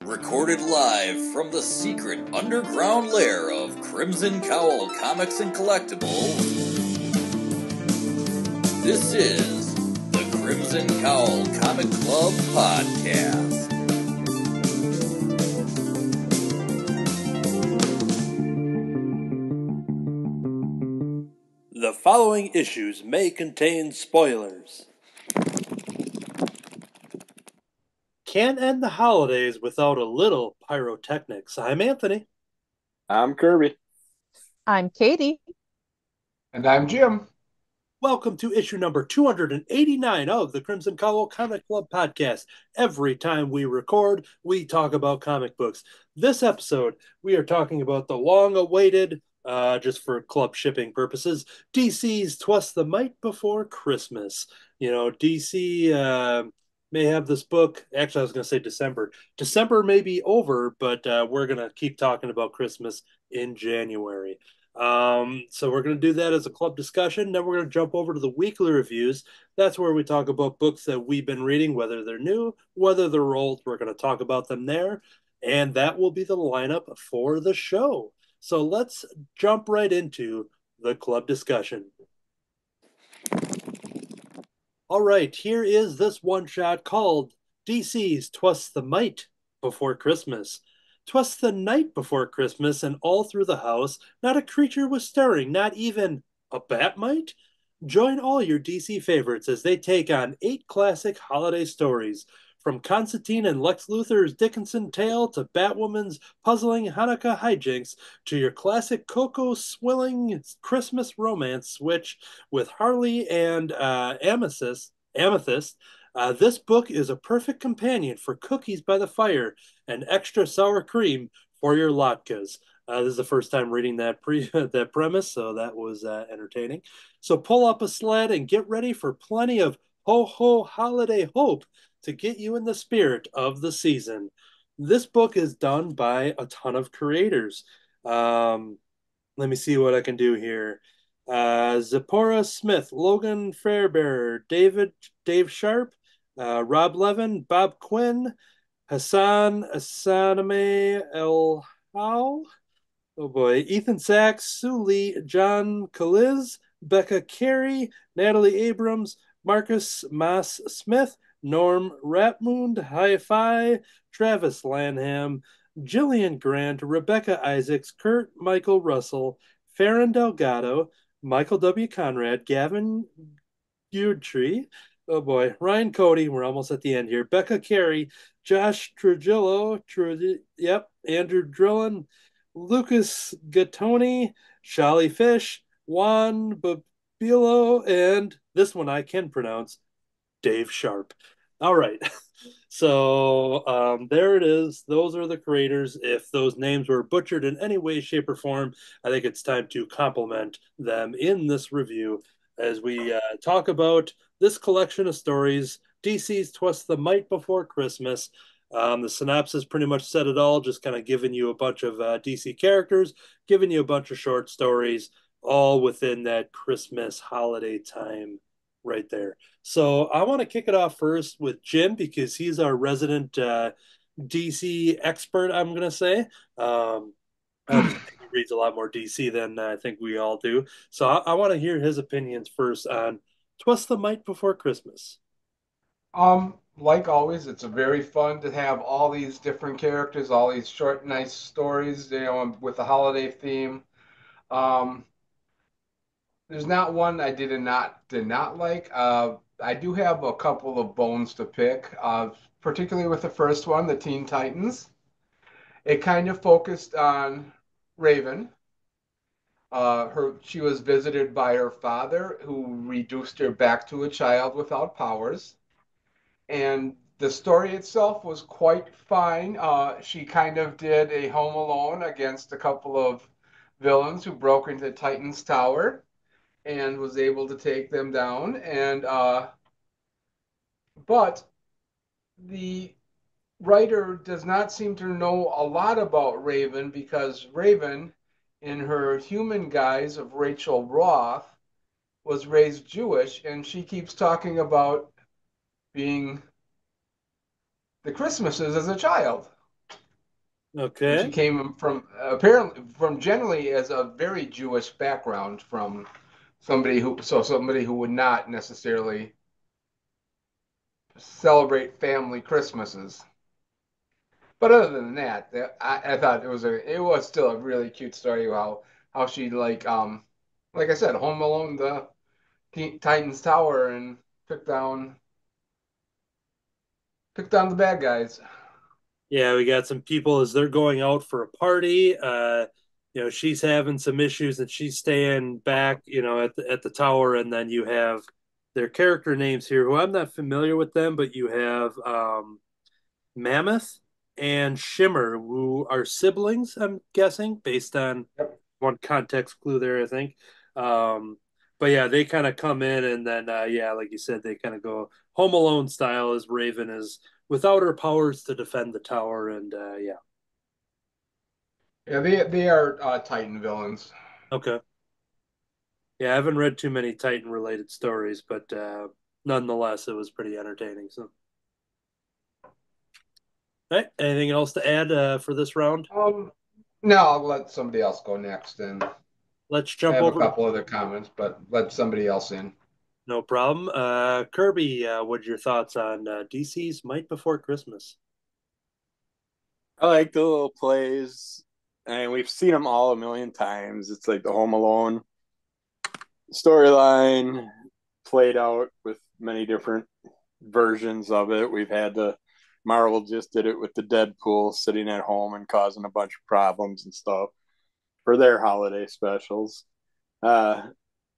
Recorded live from the secret underground lair of Crimson Cowl Comics and Collectibles, this is the Crimson Cowl Comic Club Podcast. The following issues may contain spoilers. Can't end the holidays without a little pyrotechnics. I'm Anthony. I'm Kirby. I'm Katie. And I'm Jim. Welcome to issue number 289 of the Crimson Cowl Comic Club Podcast. Every time we record, we talk about comic books. This episode, we are talking about the long-awaited, just for club shipping purposes, DC's Twas the Mite Before Christmas. You know, DC may have this book. Actually, I was going to say December. December may be over, but we're going to keep talking about Christmas in January. So we're going to do that as a club discussion. Then we're going to jump over to the weekly reviews. That's where we talk about books that we've been reading, whether they're new, whether they're old. We're going to talk about them there. And that will be the lineup for the show. So let's jump right into the club discussion. All right, here is this one-shot called DC's Twas the Mite Before Christmas. 'Twas the night before Christmas, and all through the house not a creature was stirring, not even a bat mite. Join all your DC favorites as they take on 8 classic holiday stories, from Constantine and Lex Luthor's Dickinson tale to Batwoman's puzzling Hanukkah hijinks to your classic cocoa-swilling Christmas romance switch with Harley and Amethyst. This book is a perfect companion for cookies by the fire and extra sour cream for your latkes. This is the first time reading that that premise, so that was entertaining. So pull up a sled and get ready for plenty of ho-ho holiday hope to get you in the spirit of the season. This book is done by a ton of creators. Let me see what I can do here. Zipporah Smith, Logan Fairbearer, Dave Sharp, Rob Levin, Bob Quinn, Hassan Asaname El How, oh boy, Ethan Sachs, Sue Lee, John Kaliz, Becca Carey, Natalie Abrams, Marcus Moss Smith, Norm Rapmund, Hi-Fi, Travis Lanham, Jillian Grant, Rebecca Isaacs, Kurt Michael Russell, Farron Delgado, Michael W. Conrad, Gavin Guidry, oh boy, Ryan Cody, we're almost at the end here, Becca Carey, Josh Trujillo, Andrew Drillen, Lucas Gattoni, Shali Fish, Juan Babilo, and this one I can pronounce, Dave Sharp. All right. So there it is. Those are the creators. If those names were butchered in any way, shape, or form, I think it's time to compliment them in this review as we talk about this collection of stories, DC's Twas the Mite Before Christmas. The synopsis pretty much said it all, just kind of giving you a bunch of DC characters, giving you a bunch of short stories, all within that Christmas holiday time right there. So I want to kick it off first with Jim because he's our resident DC expert, I'm going to say. I just think he reads a lot more DC than I think we all do. So I want to hear his opinions first on Twas the Mite Before Christmas. Like always, it's a very fun to have all these different characters, all these short, nice stories, with the holiday theme. Um, there's not one I did not like. I do have a couple of bones to pick, particularly with the first one, the Teen Titans. It kind of focused on Raven. She was visited by her father, who reduced her back to a child without powers. And the story itself was quite fine. She kind of did a Home Alone against a couple of villains who broke into Titan's tower and was able to take them down. But the writer does not seem to know a lot about Raven because Raven, in her human guise of Rachel Roth, was raised Jewish, and she keeps talking about being the Christmases as a child. And she Okay. came from apparently from generally as a very Jewish background from somebody who would not necessarily celebrate family Christmases. But other than that, I thought it was still a really cute story how she like I said, Home Alone the Titans Tower and took down took down the bad guys. Yeah, we got some people as they're going out for a party. She's having some issues and she's staying back, at the tower. And then you have their character names here, who I'm not familiar with them, but you have Mammoth and Shimmer, who are siblings, I'm guessing, based on Yep. one context clue there, I think. But yeah, they kind of come in and then, yeah, like you said, they kind of go Home Alone style as Raven is without her powers to defend the tower. And yeah, Yeah, they are Titan villains. okay. Yeah, I haven't read too many Titan related stories, but nonetheless, it was pretty entertaining. So, all right, anything else to add for this round? Um, no, I'll let somebody else go next, and Let's I jump have a over to couple other comments, but let somebody else in. no problem. Kirby, what's your thoughts on DC's Might Before Christmas? I like the little plays, and we've seen them all a million times. It's like the Home Alone storyline played out with many different versions of it. We've had the Marvel just did it with the Deadpool sitting at home and causing a bunch of problems and stuff for their holiday specials. Uh,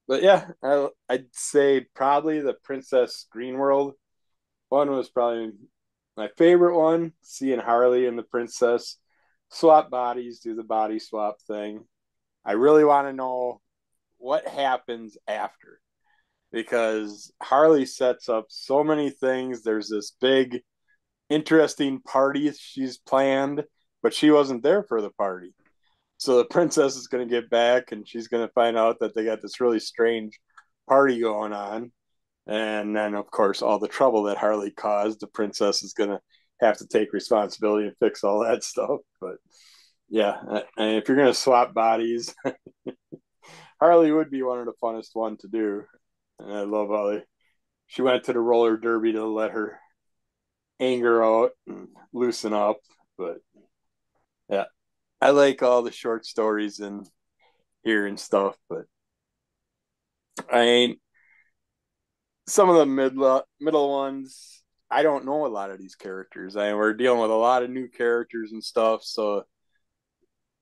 but yeah, I'd say probably the Princess Green World one was probably my favorite one. Seeing Harley and the princess swap bodies, do the body swap thing. I really want to know what happens after because Harley sets up so many things. There's this big, interesting party she's planned, but she wasn't there for the party. So the princess is going to get back and she's going to find out that they got this really strange party going on. And then, of course, all the trouble that Harley caused, the princess is going to have to take responsibility and fix all that stuff. But yeah, and if you're going to swap bodies, Harley would be one of the funnest one to do. And I love how she went to the roller derby to let her anger out and loosen up. But yeah, I like all the short stories in here and stuff. But I ain't some of the middle ones. I don't know a lot of these characters. We're dealing with a lot of new characters and stuff, so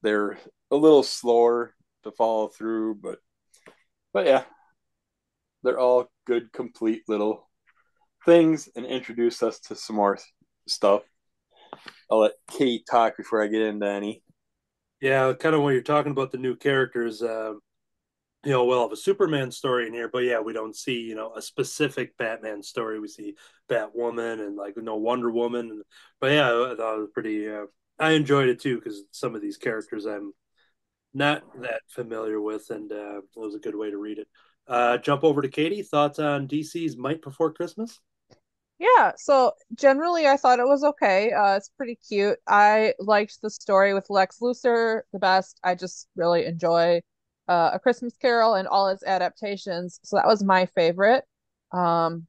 they're a little slower to follow through. But yeah, they're all good, complete little things and introduce us to some more stuff. I'll let Kate talk before I get into any. Yeah, kind of when you're talking about the new characters, we'll have a Superman story in here, but yeah, we don't see, a specific Batman story. We see Batwoman and like Wonder Woman, but yeah, I thought it was pretty. I enjoyed it too because some of these characters I'm not that familiar with, and it was a good way to read it. Jump over to Katie. Thoughts on DC's Might Before Christmas? Yeah, so generally I thought it was okay. It's pretty cute. I liked the story with Lex Luthor the best. I just really enjoy A Christmas Carol and all its adaptations. So that was my favorite. Um,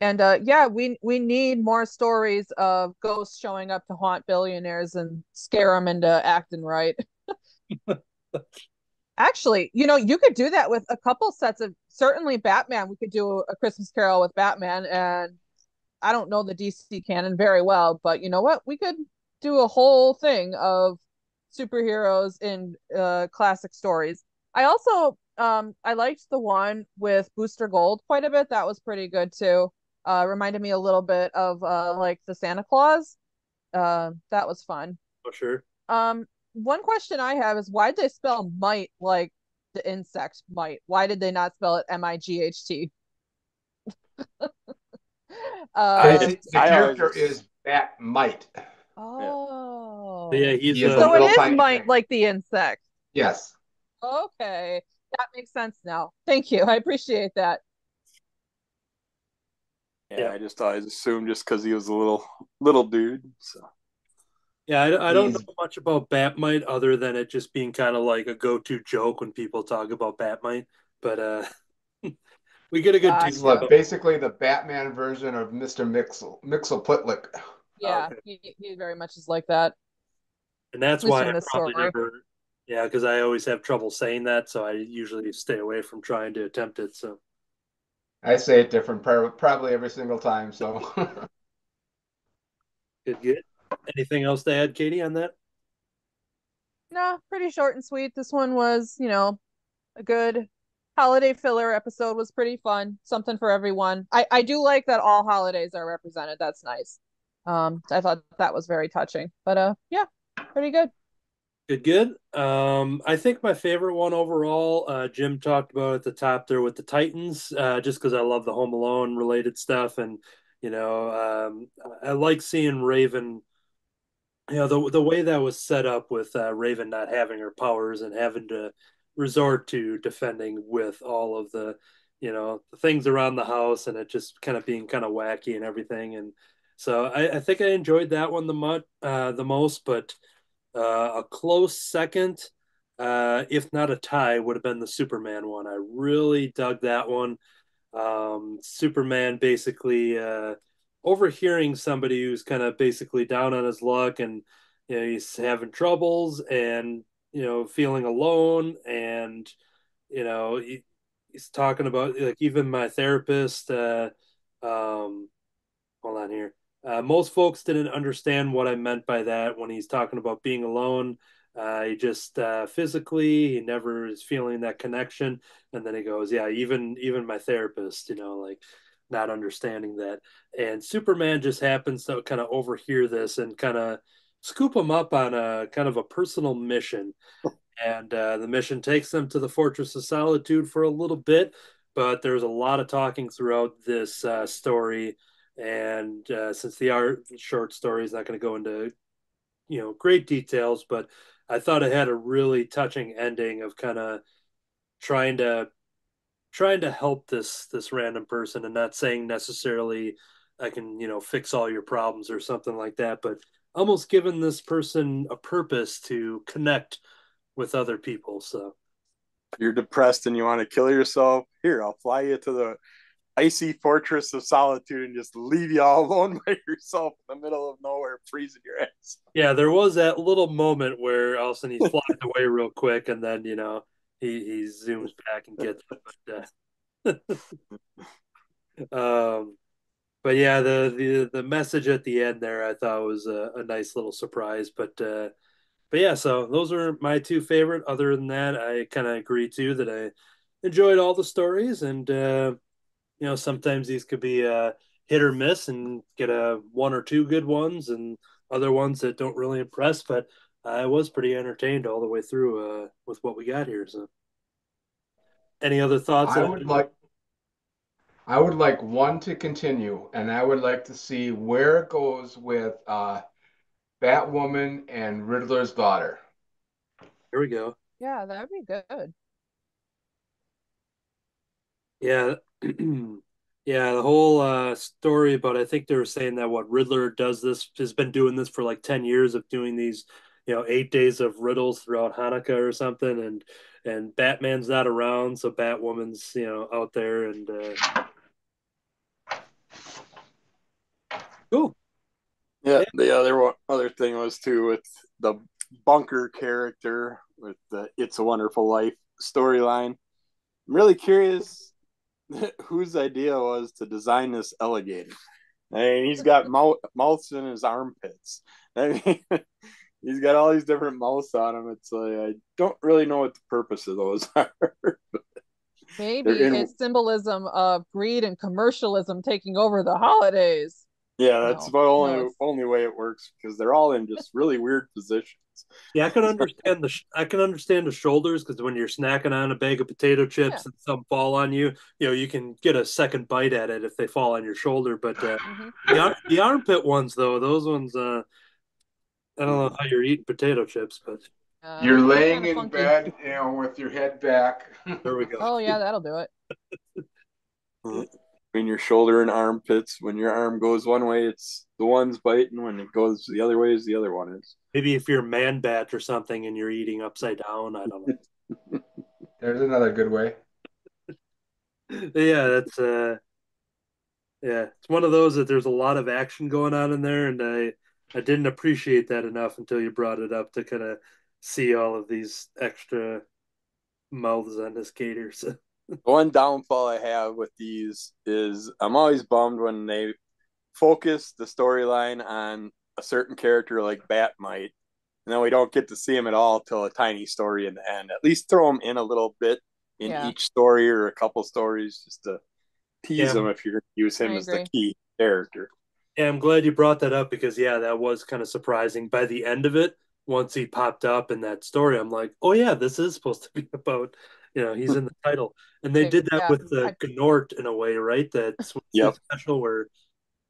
and yeah, we need more stories of ghosts showing up to haunt billionaires and scare them into acting right. Actually, you could do that with a couple sets of certainly Batman. We could do A Christmas Carol with Batman, and I don't know the DC canon very well, but you know what? We could do a whole thing of superheroes in classic stories. I also I liked the one with Booster Gold quite a bit. That was pretty good too. Reminded me a little bit of like the Santa Claus. That was fun. Oh, sure. One question I have is why did they spell mite like the insect mite? Why did they not spell it Might? Uh, The I character always is Bat-Mite. yeah. But yeah, oh. he's He is a So it little is tiny mite thing. like the insect. Yes. Okay. That makes sense now. Thank you. I appreciate that. Yeah, yeah, I just always assumed just because he was a little dude. So Yeah, I don't He's know much about Batmite other than it just being kind of like a go-to joke when people talk about Batmite. But we get a good he's taste Gotcha. like of basically the Batman version of Mr. Mixel. Yeah, okay. he very much is like that, at And that's least why I from this probably story. never, yeah, because I always have trouble saying that, so I usually stay away from trying to attempt it. So I say it different probably every single time. So good, good. Anything else to add, Katie, on that? No, pretty short and sweet. This one was, a good holiday filler episode. Was pretty fun. Something for everyone. I do like that all holidays are represented. That's nice. I thought that was very touching. But yeah, pretty good. Good, good. I think my favorite one overall, Jim talked about at the top there with the Titans, just because I love the Home Alone related stuff, and I like seeing Raven. The way that was set up with Raven not having her powers and having to resort to defending with all of the things around the house, and it just kind of being kind of wacky and everything. And so I think I enjoyed that one the most, but a close second, if not a tie, would have been the Superman one. I really dug that one. Superman basically overhearing somebody who's kind of basically down on his luck, and he's having troubles, and feeling alone, and he's talking about, like, even my therapist. Um, Hold on here. Most folks didn't understand what I meant by that when he's talking about being alone. He just physically, he never is feeling that connection. And then he goes, "Yeah, even my therapist, like not understanding that." And Superman just happens to kind of overhear this and kind of scoop him up on a kind of a personal mission. And the mission takes them to the Fortress of Solitude for a little bit, but there's a lot of talking throughout this story. And since the art short story is not going to go into great details, but I thought it had a really touching ending of kind of trying to trying to help this random person, and not saying necessarily I can fix all your problems or something like that, but almost giving this person a purpose to connect with other people. So You're depressed and you want to kill yourself. Here, I'll fly you to the icy fortress of solitude and just leave you all alone by yourself in the middle of nowhere, freezing your ass. yeah, there was that little moment where all of a sudden he flies away real quick, and then he zooms back and gets it. Um, but yeah, the message at the end there I thought was a nice little surprise. But yeah, so those are my two favorite. Other than that, I kind of agree too that I enjoyed all the stories, and sometimes these could be hit or miss, and get a one or two good ones, and other ones that don't really impress. But I was pretty entertained all the way through with what we got here. So, any other thoughts? I would like I would like one to continue, and I would like to see where it goes with Batwoman and Riddler's daughter. Here we go. Yeah, that'd be good. Yeah, yeah, the whole story about, I think they were saying that what Riddler does this has been doing this for like 10 years of doing these 8 days of riddles throughout Hanukkah or something, and Batman's not around, so Batwoman's out there, and cool. Yeah, Yeah, the other thing was too with the bunker character with the "It's a Wonderful Life" storyline. I'm really curious whose idea was to design this alligator. I mean, he's got mouths in his armpits. I mean, he's got all these different mouths on him. It's like I don't really know what the purpose of those are. They're Maybe in. it's symbolism of greed and commercialism taking over the holidays. Yeah, that's No, about no, only it's only way it works because they're all in just really weird positions. yeah, I can understand the shoulders, because when you're snacking on a bag of potato yeah. chips and some fall on you, you can get a second bite at it if they fall on your shoulder. But Hmm. the armpit ones, though, those ones, I don't know how you're eating potato chips, but You're They're laying kind of in funky. bed, with your head back. there we go. Oh yeah, that'll do it. between your shoulder and armpits. When your arm goes one way, it's the one's biting. When it goes the other way, is the other one is. Maybe if you're man bat or something and you're eating upside down, I don't There's another good way. know. Yeah, that's yeah, it's one of those that there's a lot of action going on in there, and I didn't appreciate that enough until you brought it up to kind of see all of these extra mouths on this gator. So. One downfall I have with these is I'm always bummed when they focus the storyline on a certain character like Batmite, and then we don't get to see him at all till a tiny story in the end. At least throw him in a little bit in Yeah, each story or a couple stories just to tease Yeah, him if you're going to use I him as the agree. key character. yeah, I'm glad you brought that up because yeah, that was kind of surprising. By the end of it, once he popped up in that story, I'm like, oh yeah, this is supposed to be about, he's in the title, and they did that Yeah, with the Gnort in a way, right? That swimsuit Yep. special where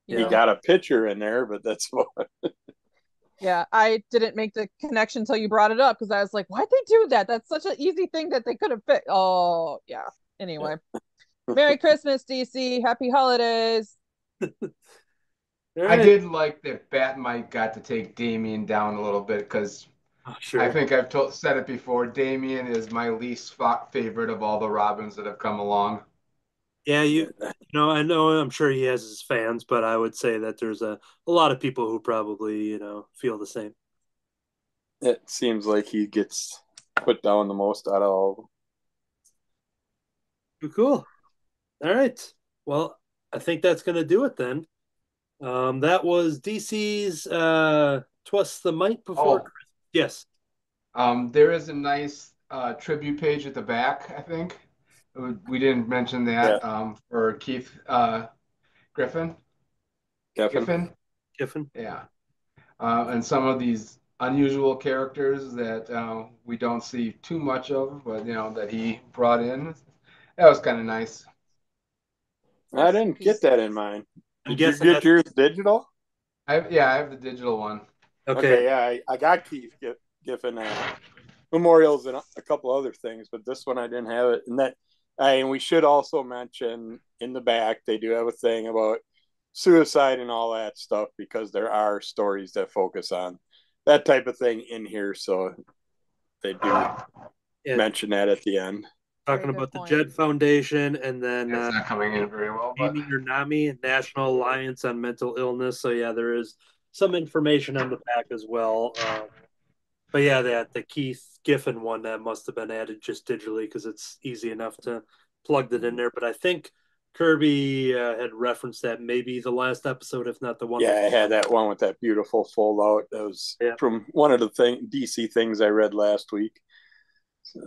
He yeah, got a picture in there, but that's what. yeah. I didn't make the connection until you brought it up because I was like, why'd they do that? That's such an easy thing that they could have fixed. Oh, yeah. Anyway, Merry Christmas, DC. Happy holidays. all I right, did like that Batmite got to take Damien down a little bit because oh, I sure. think said it before. Damien is my least favorite of all the Robins that have come along. Yeah, I know, I'm sure he has his fans, but I would say that there's a lot of people who probably, feel the same. It seems like he gets put down the most out of all of them. Cool. All right. Well, I think that's going to do it then. That was DC's Twas the Mite before Oh, Christmas. Yes. there is a nice tribute page at the back, I think. We didn't mention Yeah, that for Keith Griffin. Kevin. Giffen, Kiffin. yeah. And some of these unusual characters that we don't see too much of, but that he brought in. That was kind of nice. I Rest in didn't get peace. that in mine. I'm Did you guessing get that's yours digital? I have the digital one. okay. Okay, yeah, I got Keith Giffen memorials and a couple other things, but this one I didn't have it. And we should also mention in the back they do have a thing about suicide and all that stuff because there are stories that focus on that type of thing in here, so they do Yeah, mention that at the end. Very talking good about the point. Jed Foundation and then It's not coming in very well, but Amy or NAMI, National Alliance on Mental Illness. So yeah, there is some information on the back as well. But yeah, the Keith Giffen one that must have been added just digitally because it's easy enough to plug that in there. But I think Kirby had referenced that maybe the last episode, if not the one Yeah, I before. had that one with that beautiful fold out. That was Yeah. from one of the DC things I read last week. So.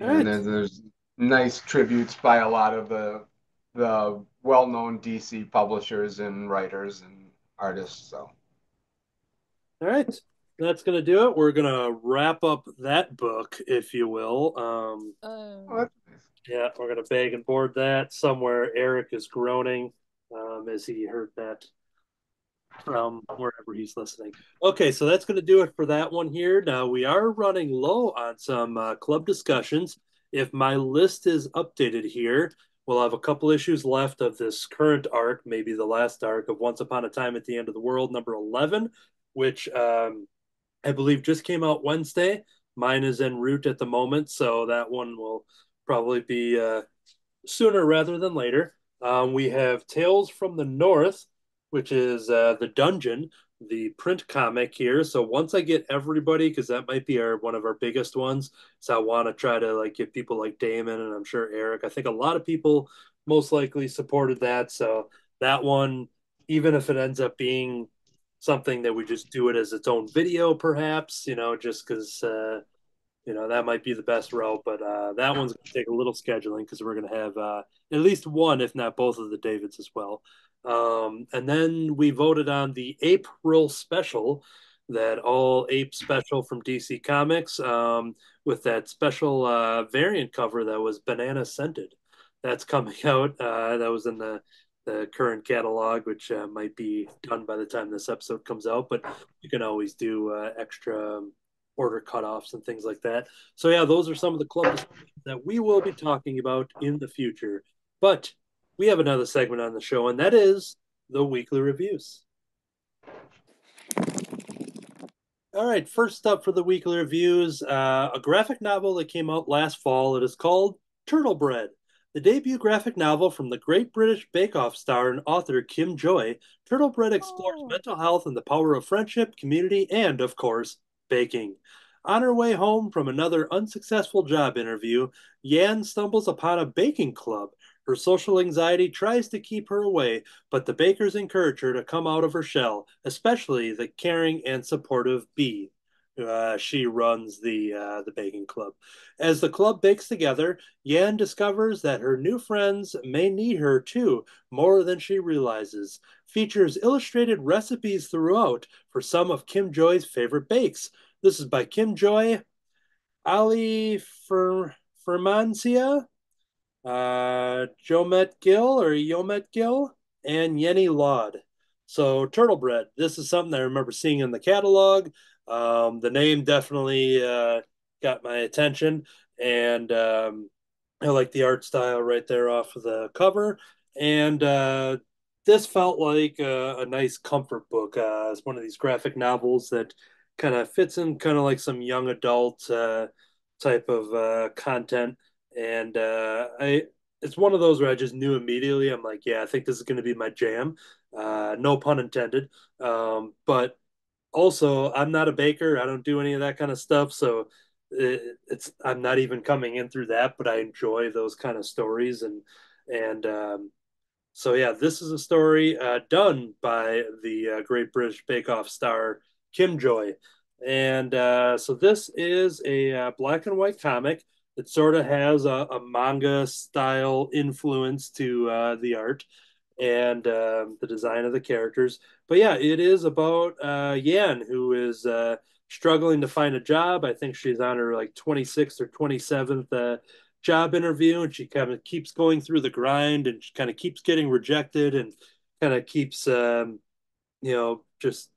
All and right. there's nice tributes by a lot of the well-known DC publishers and writers and artists. So All right. That's going to do it. We're going to wrap up that book, if you will. well, that's nice. Yeah, we're going to bag and board that. Somewhere Eric is groaning as he heard that from wherever he's listening. Okay, so that's going to do it for that one here. Now, we are running low on some club discussions. If my list is updated here, we'll have a couple issues left of this current arc, maybe the last arc of Once Upon a Time at the End of the World, number 11, which I believe just came out Wednesday. Mine is en route at the moment, so that one will probably be sooner rather than later. We have Tales from the North, which is the Dungeon, the print comic here. So once I get everybody, because that might be one of our biggest ones, so I want to try to like get people like Damon and I'm sure Eric. I think a lot of people most likely supported that. So that one, even if it ends up being something that we just do it as its own video, perhaps, just because that might be the best route, but that one's going to take a little scheduling because we're going to have at least one, if not both of the Davids as well. And then we voted on the April special, that all Ape special from DC Comics with that special variant cover that was banana scented. That's coming out. That was in the current catalog, which might be done by the time this episode comes out, but you can always do extra order cutoffs and things like that. So yeah, those are some of the club discussions that we will be talking about in the future. But we have another segment on the show, and that is the weekly reviews. All right, first up for the weekly reviews, a graphic novel that came out last fall. It is called Turtle Bread. The debut graphic novel from the Great British Bake Off star and author Kim Joy, Turtle Bread explores Oh. mental health and the power of friendship, community, and, of course, baking. On her way home from another unsuccessful job interview, Yan stumbles upon a baking club. Her social anxiety tries to keep her away, but the bakers encourage her to come out of her shell, especially the caring and supportive Bee. She runs the baking club. As the club bakes together, Yan discovers that her new friends may need her too, more than she realizes. Features illustrated recipes throughout for some of Kim Joy's favorite bakes. This is by Kim Joy, Ali Fermancia, Jomet Gill or Yomet Gill, and Yenny Laud. So Turtle Bread. This is something I remember seeing in the catalog. The name definitely got my attention, and I like the art style right there off of the cover. And this felt like a nice comfort book. It's one of these graphic novels that kind of fits in kind of like some young adult type of content. And it's one of those where I just knew immediately. I'm like, yeah, I think this is going to be my jam. No pun intended. But also, I'm not a baker. I don't do any of that kind of stuff. So it's I'm not even coming in through that, but I enjoy those kind of stories. And so yeah, this is a story done by the Great British Bake Off star Kim Joy. And so this is a black and white comic. It sort of has a manga style influence to the art and the design of the characters. But yeah, it is about Yan, who is struggling to find a job. I think she's on her like 26th or 27th job interview, and she kind of keeps going through the grind, and she kind of keeps getting rejected, and kind of keeps, just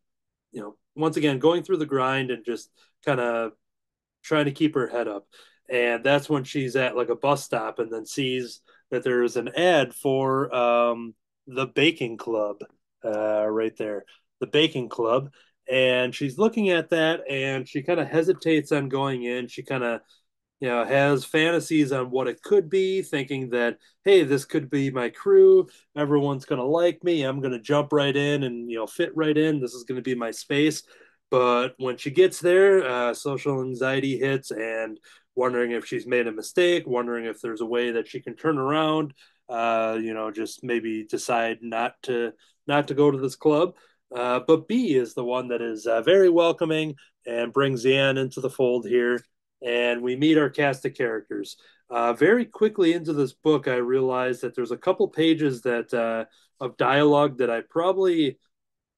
once again going through the grind and just kind of trying to keep her head up. And that's when she's at like a bus stop and then sees that there's an ad for the baking club right there, the baking club. And she's looking at that and she kind of hesitates on going in. She kind of has fantasies on what it could be, thinking that, hey, this could be my crew. Everyone's going to like me. I'm going to jump right in and, fit right in. This is going to be my space. But when she gets there, social anxiety hits and wondering if she's made a mistake, wondering if there's a way that she can turn around, just maybe decide not to go to this club. But B is the one that is very welcoming and brings Anne into the fold here, and we meet our cast of characters. Very quickly into this book, I realized that there's a couple pages that of dialogue that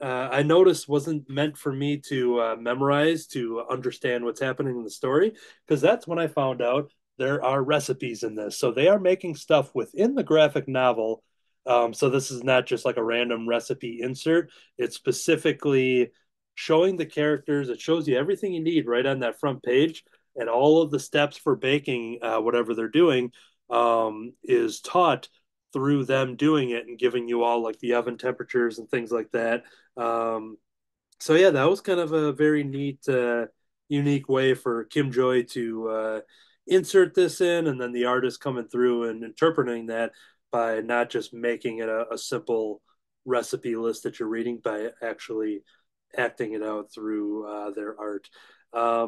I noticed wasn't meant for me to memorize to understand what's happening in the story, because that's when I found out there are recipes in this. So they are making stuff within the graphic novel. So this is not just like a random recipe insert. It's specifically showing the characters. It shows you everything you need right on that front page, and all of the steps for baking whatever they're doing is taught through them doing it and giving you all like the oven temperatures and things like that. um, so yeah, that was kind of a very neat, unique way for Kim Joy to insert this in, and then the artist coming through and interpreting that by not just making it a simple recipe list that you're reading, by actually acting it out through their art.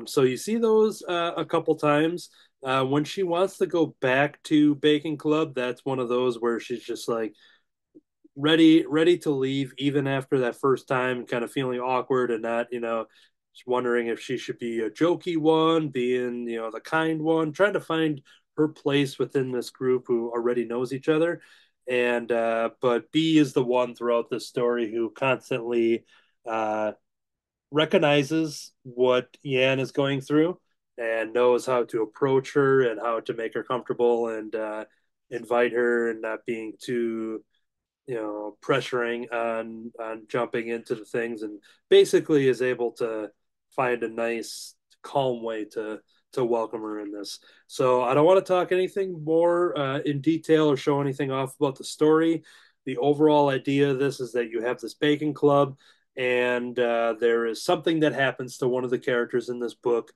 So you see those a couple times. When she wants to go back to Baking Club, that's one of those where she's just like, ready to leave even after that first time, kind of feeling awkward and not, wondering if she should be a jokey one, being, the kind one, trying to find her place within this group who already knows each other. And but B is the one throughout this story who constantly uh recognizes what Yan is going through and knows how to approach her and how to make her comfortable, and invite her, and not being too, pressuring on jumping into the things, and basically is able to find a nice calm way to welcome her in this. So I don't want to talk anything more in detail or show anything off about the story. The overall idea of this is that you have this baking club, and there is something that happens to one of the characters in this book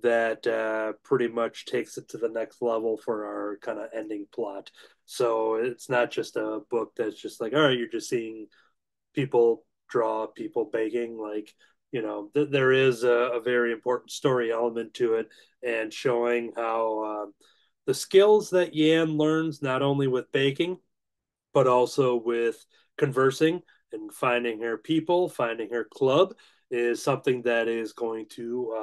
that pretty much takes it to the next level for our kind of ending plot. So it's not just a book that's just like, all right, you're just seeing people draw people baking. Like, there is a very important story element to it, and showing how the skills that Yan learns not only with baking but also with conversing and finding her people, finding her club is something that is going to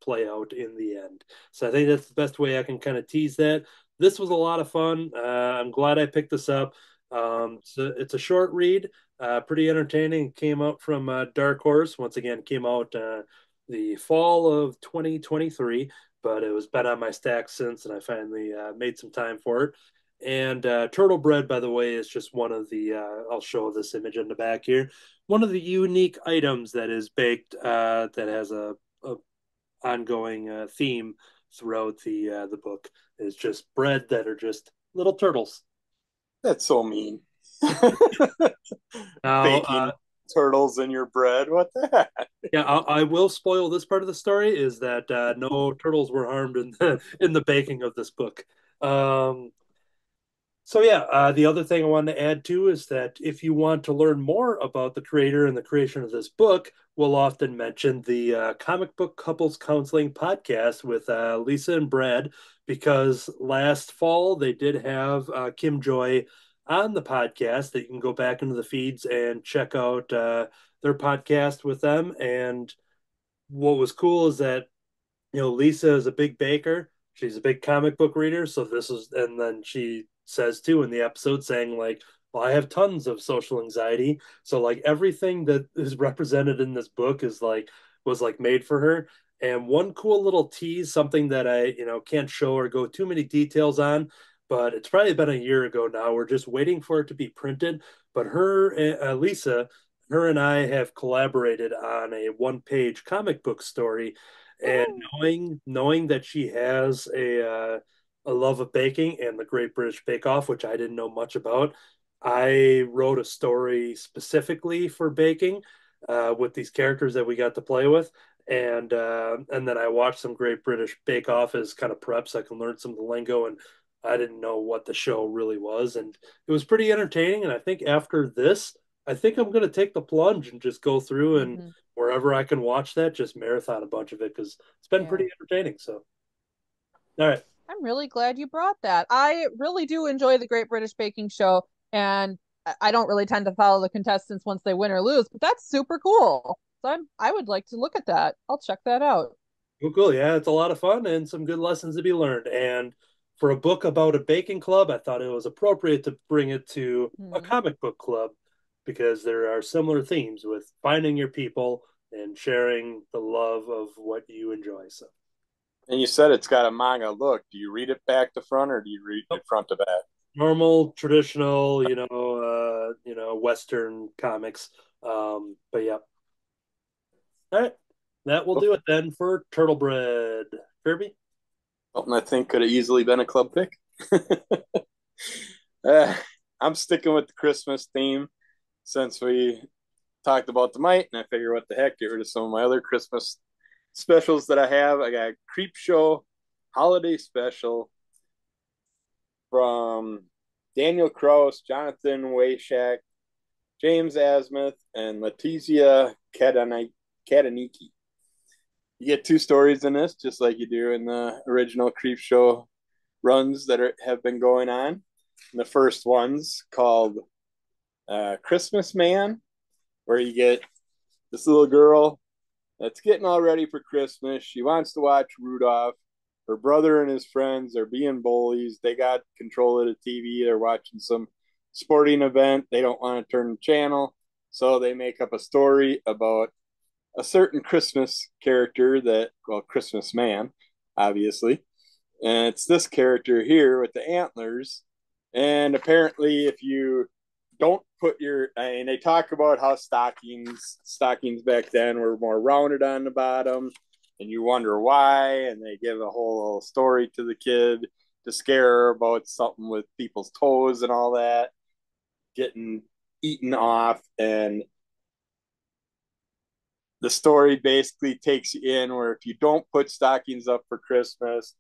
play out in the end. So I think that's the best way I can kind of tease that. This was a lot of fun. I'm glad I picked this up. It's a short read, pretty entertaining. It came out from Dark Horse. Once again, came out the fall of 2023, but it was been on my stack since, and I finally made some time for it. And turtle bread, by the way, is just one of the, I'll show this image in the back here, one of the unique items that is baked that has a ongoing theme throughout the book, is just bread that are just little turtles. That's so mean. Now, Baking turtles in your bread. What the heck? yeah, I will spoil this part of the story, is that no turtles were harmed in the baking of this book. So yeah, the other thing I wanted to add too is that if you want to learn more about the creator and the creation of this book, we'll often mention the Comic Book Couples Counseling podcast with Lisa and Brad, because last fall they did have Kim Joy on the podcast. That you can go back into the feeds and check out their podcast with them. And what was cool is that Lisa is a big baker. She's a big comic book reader. So this is, and then she says too in the episode, saying like, well, I have tons of social anxiety. So like everything that is represented in this book is like, was like made for her. And one cool little tease, something that I, can't show or go too many details on, but it's probably been a year ago now. We're just waiting for it to be printed. But Lisa, her and I have collaborated on a one-page comic book story, and knowing that she has a love of baking and the Great British Bake Off, which I didn't know much about, I wrote a story specifically for baking with these characters that we got to play with. And then I watched some Great British Bake Off as kind of prep so I can learn some of the lingo, and I didn't know what the show really was, and it was pretty entertaining. And I think after this, I think I'm going to take the plunge and just go through and wherever I can watch that, just marathon a bunch of it, because it's been pretty entertaining. So, all right. I'm really glad you brought that. I really do enjoy the Great British Baking Show, and I don't really tend to follow the contestants once they win or lose, but that's super cool. So I would like to look at that. I'll check that out. Cool. Yeah, it's a lot of fun and some good lessons to be learned. And for a book about a baking club, I thought it was appropriate to bring it to a comic book club, because there are similar themes with finding your people and sharing the love of what you enjoy. So. And you said it's got a manga look. Do you read it back to front, or do you read it front to back? Normal, traditional, Western comics. But yeah. All right. That will do it then for Turtle Bread. Kirby? Something I think could have easily been a club pick. I'm sticking with the Christmas theme since we talked about the Mite, and I figure what the heck, get rid of some of my other Christmas specials that I have. I got Creepshow Holiday Special from Daniel Kraus, Jonathan Wayshak, James Asmuth, and Letizia Kataniki. You get two stories in this, just like you do in the original Creepshow runs that have been going on. And the first one's called Christmas Man, where you get this little girl that's getting all ready for Christmas. She wants to watch Rudolph. Her brother and his friends are being bullies. They got control of the TV. They're watching some sporting event. They don't want to turn the channel. So they make up a story about a certain Christmas character Christmas Man, obviously. And it's this character here with the antlers. And apparently, if you don't put they talk about how stockings back then were more rounded on the bottom. and you wonder why, and they give a whole little story to the kid to scare her about something with people's toes and all that getting eaten off. And the story basically takes you in where if you don't put stockings up for Christmas,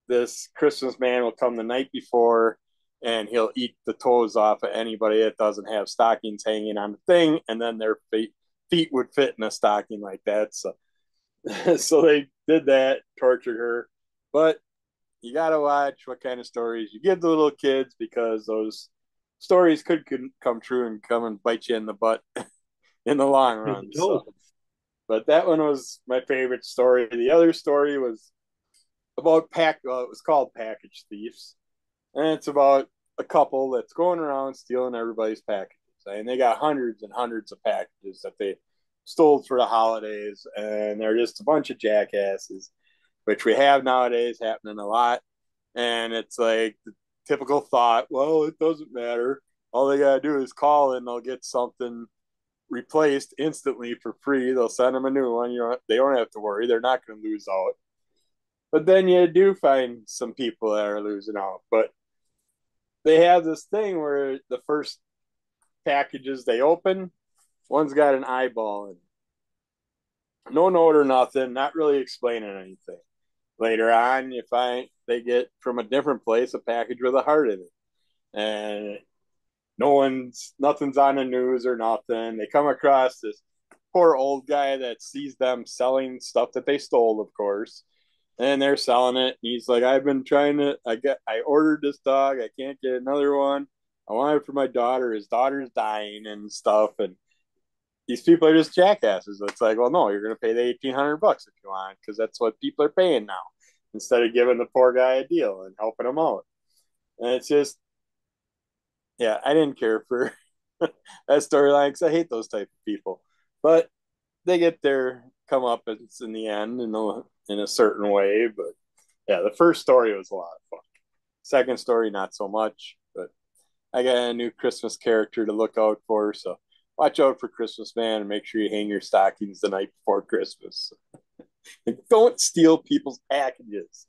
this Christmas man will come the night before and he'll eat the toes off of anybody that doesn't have stockings hanging on the thing, and then their feet would fit in a stocking like that. So, so they did that, tortured her. But you got to watch what kind of stories you give the little kids, because those stories could come true and come and bite you in the butt in the long run. So, but that one was my favorite story. The other story was about it was called Package Thieves, and it's about a couple that's going around stealing everybody's packages, and they got hundreds and hundreds of packages that they stole for the holidays, and they're just a bunch of jackasses, which we have nowadays happening a lot. And it's like the typical thought, well, it doesn't matter, all they gotta do is call and they'll get something replaced instantly for free. They'll send them a new one. They don't have to worry, they're not going to lose out. But then you do find some people that are losing out. But they have this thing where the first packages they open, one's got an eyeball in it. No note or nothing, not really explaining anything. Later on, you find they get from a different place a package with a heart in it. And nothing's on the news or nothing. They come across this poor old guy that sees them selling stuff that they stole, of course. And they're selling it. And he's like, I ordered this dog. I can't get another one. I want it for my daughter. His daughter's dying and stuff. And these people are just jackasses. It's like, well, no, you're going to pay the $1,800 if you want, because that's what people are paying now, instead of giving the poor guy a deal and helping him out. And it's just, yeah, I didn't care for that storyline because I hate those type of people. But they get their comeuppance in the end in a certain way. But yeah, the first story was a lot of fun. Second story, not so much. But I got a new Christmas character to look out for. So watch out for Christmas Man and make sure you hang your stockings the night before Christmas. And don't steal people's packages.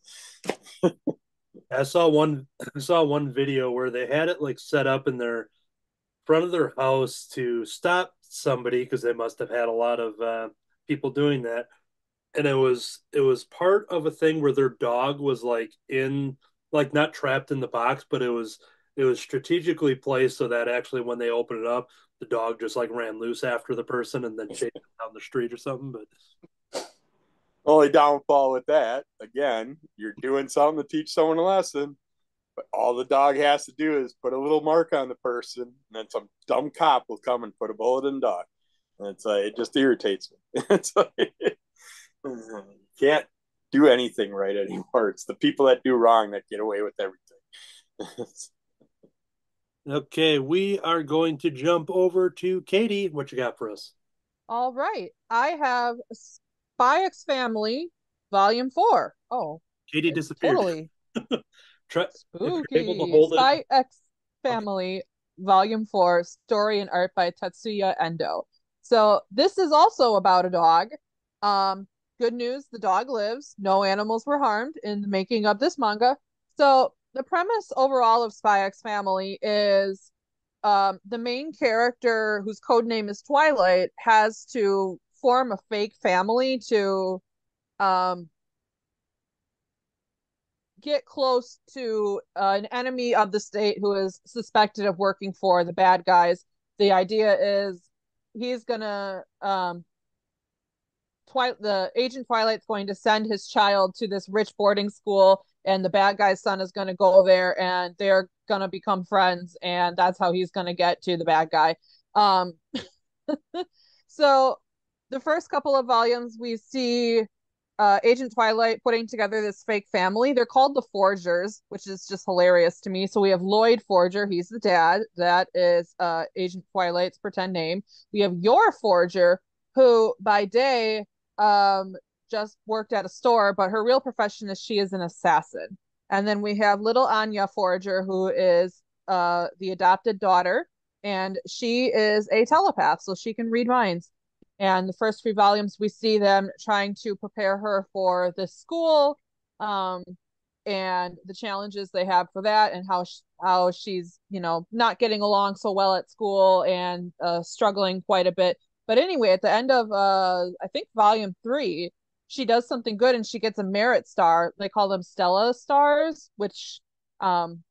I saw one video where they had it like set up in their front of their house to stop somebody, because they must have had a lot of people doing that. And it was part of a thing where their dog was like not trapped in the box, but it was strategically placed so that actually when they open it up, the dog just like ran loose after the person and then chased them down the street or something. But only downfall with that, again, you're doing something to teach someone a lesson, but all the dog has to do is put a little mark on the person, and then some dumb cop will come and put a bullet in the dog. And it's like, it just irritates me. It's like, you can't do anything right anymore. It's the people that do wrong that get away with everything. Okay, we are going to jump over to Katie. What you got for us? All right. I have Spy X Family, Volume 4. Oh, Katie disappeared. Totally. Spooky. Spy X Family, Volume 4, story and art by Tetsuya Endo. So this is also about a dog. Good news, the dog lives. No animals were harmed in the making of this manga. So the premise overall of Spy X Family is the main character, whose code name is Twilight, has to form a fake family to get close to an enemy of the state who is suspected of working for the bad guys. The idea is he's gonna the agent Twilight's going to send his child to this rich boarding school, and the bad guy's son is going to go there, and they're going to become friends, and that's how he's going to get to the bad guy. So the first couple of volumes, we see Agent Twilight putting together this fake family. They're called the Forgers, which is just hilarious to me. So we have Lloyd Forger, he's the dad. That is Agent Twilight's pretend name. We have Yor Forger, who by day just worked at a store, but her real profession is she is an assassin. And then we have little Anya Forger, who is the adopted daughter, and she is a telepath, so she can read minds. And the first 3 volumes, we see them trying to prepare her for this school, and the challenges they have for that, and how she's not getting along so well at school and struggling quite a bit. But anyway, at the end of I think volume 3, she does something good and she gets a merit star. They call them Stella stars, which um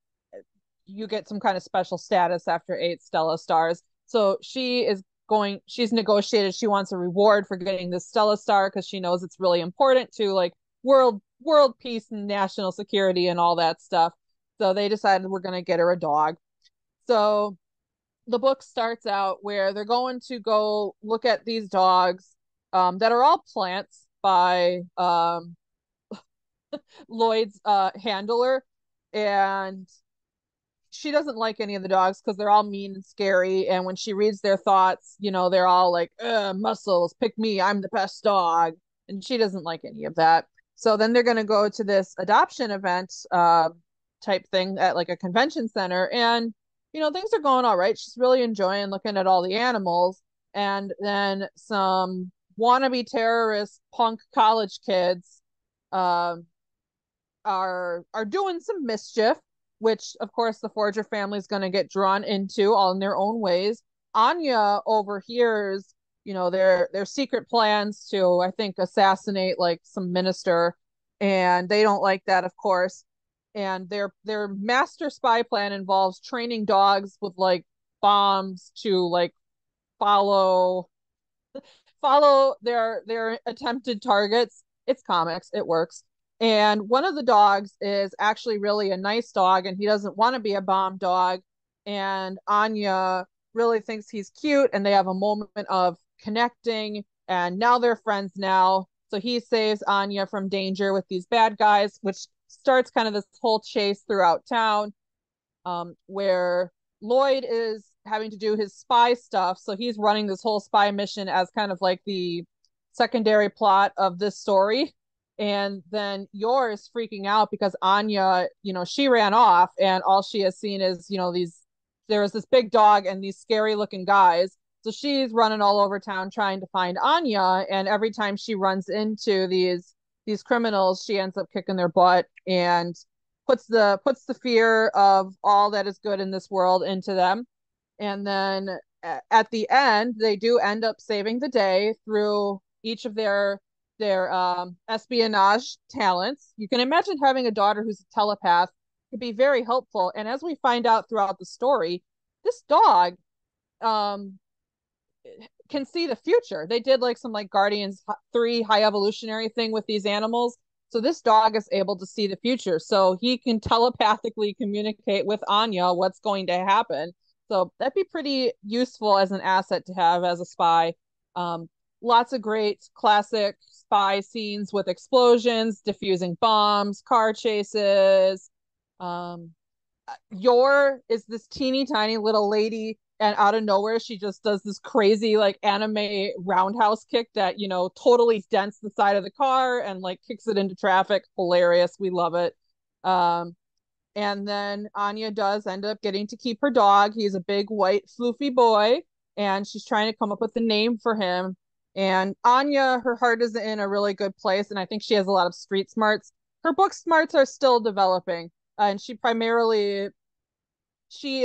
you get some kind of special status after 8 Stella stars. So she's negotiated, she wants a reward for getting this Stella star because she knows it's really important to like world peace and national security and all that stuff. So they decided we're going to get her a dog. So the book starts out where they're going to go look at these dogs that are all plants by Lloyd's handler. And she doesn't like any of the dogs because they're all mean and scary. And when she reads their thoughts, they're all like, muscles, pick me, I'm the best dog. And she doesn't like any of that. So then they're going to go to this adoption event type thing at like a convention center. And, things are going all right. She's really enjoying looking at all the animals. And then some wannabe terrorist punk college kids are doing some mischief, which of course the Forger family is going to get drawn into all in their own ways. Anya overhears, their secret plans to, I think, assassinate like some minister, and they don't like that, of course. And their master spy plan involves training dogs with like bombs to like follow their attempted targets. It's comics, it works. And one of the dogs is actually really a nice dog, and he doesn't want to be a bomb dog. And Anya really thinks he's cute, and they have a moment of connecting, and now they're friends now. So he saves Anya from danger with these bad guys, which starts kind of this whole chase throughout town, where Lloyd is having to do his spy stuff. So he's running this whole spy mission as kind of like the secondary plot of this story. And then Yor is freaking out because Anya, she ran off and all she has seen is, there was this big dog and these scary looking guys. So she's running all over town trying to find Anya. And every time she runs into these criminals, she ends up kicking their butt and puts the fear of all that is good in this world into them. And then at the end, they do end up saving the day through each of their espionage talents. You can imagine having a daughter who's a telepath could be very helpful. And as we find out throughout the story, this dog can see the future. They did like some like Guardians 3 high evolutionary thing with these animals. So this dog is able to see the future. So he can telepathically communicate with Anya what's going to happen. So that'd be pretty useful as an asset to have as a spy. Lots of great classic spy scenes with explosions, diffusing bombs, car chases. Yor is this teeny tiny little lady, and out of nowhere she just does this crazy like anime roundhouse kick that totally dents the side of the car and like kicks it into traffic. Hilarious, we love it. And then Anya does end up getting to keep her dog. He's a big white floofy boy, and she's trying to come up with a name for him. And Anya, her heart is in a really good place, and I think she has a lot of street smarts. Her book smarts are still developing, and she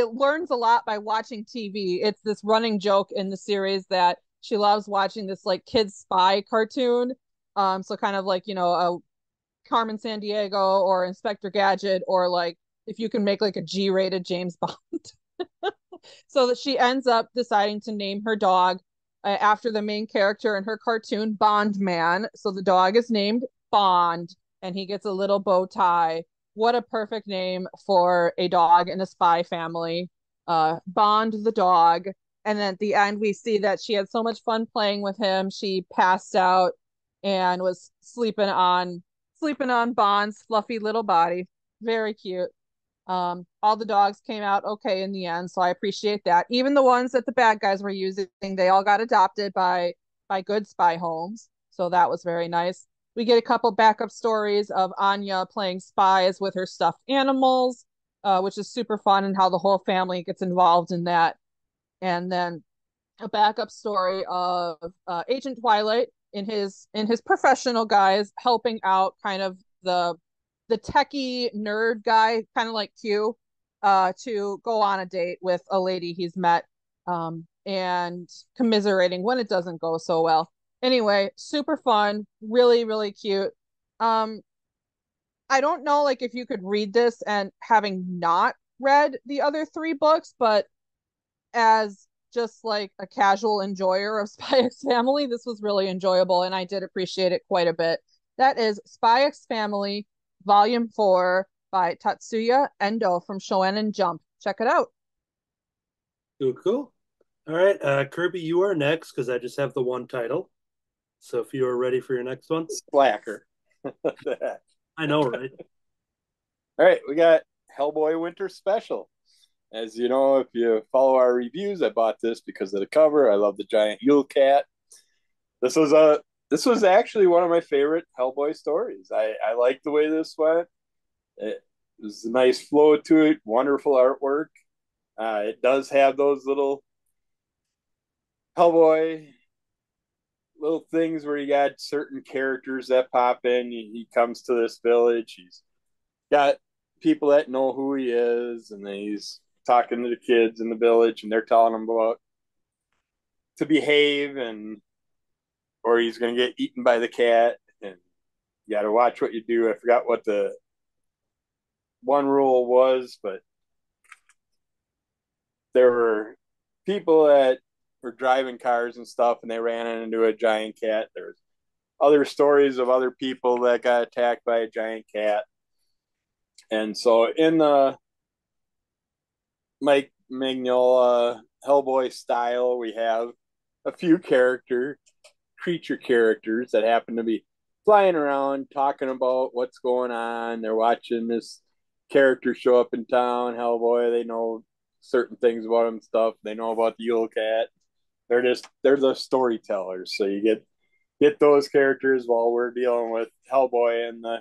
learns a lot by watching TV. It's this running joke in the series that she loves watching this like kids spy cartoon. So kind of like, a Carmen Sandiego or Inspector Gadget, or like if you can make like a G-rated James Bond. So that she ends up deciding to name her dog after the main character in her cartoon, Bond Man. So the dog is named Bond, and he gets a little bow tie. What a perfect name for a dog in a spy family. Bond the dog. And then at the end, we see that she had so much fun playing with him. She passed out and was sleeping on Bond's fluffy little body. Very cute. All the dogs came out okay in the end, so I appreciate that. Even the ones that the bad guys were using, they all got adopted by good spy homes. So that was very nice. We get a couple backup stories of Anya playing spies with her stuffed animals, which is super fun, and how the whole family gets involved in that. And then a backup story of Agent Twilight in his professional guise helping out kind of the techie nerd guy, kind of like Q, to go on a date with a lady he's met, and commiserating when it doesn't go so well. Anyway, super fun, really, really cute. Um, I don't know like if you could read this and having not read the other three books, but as just like a casual enjoyer of Spy X Family, this was really enjoyable and I did appreciate it quite a bit. That is Spy X Family, Volume 4 by Tatsuya Endo from Shonen Jump. Check it out. Cool, cool. All right, Kirby, you are next because I just have the one title. So if you are ready for your next one, Slacker. I know, right? All right, we got Hellboy Winter Special. As you know, if you follow our reviews, I bought this because of the cover. I love the giant Yule cat. This was actually one of my favorite Hellboy stories. I like the way this went. It was a nice flow to it, wonderful artwork. It does have those little Hellboy little things where you got certain characters that pop in. He comes to this village. He's got people that know who he is, and then he's talking to the kids in the village, and they're telling him about to behave, and or he's going to get eaten by the cat, and you got to watch what you do. I forgot what the one rule was, but there were people that were driving cars and stuff, and they ran into a giant cat. There's other stories of other people that got attacked by a giant cat. And so in the Mike Mignola Hellboy style, we have a few creature characters that happen to be flying around talking about what's going on. They're watching this character show up in town, Hellboy. They know certain things about him, stuff. They know about the Yule cat. They're the storytellers. So you get those characters while we're dealing with Hellboy and the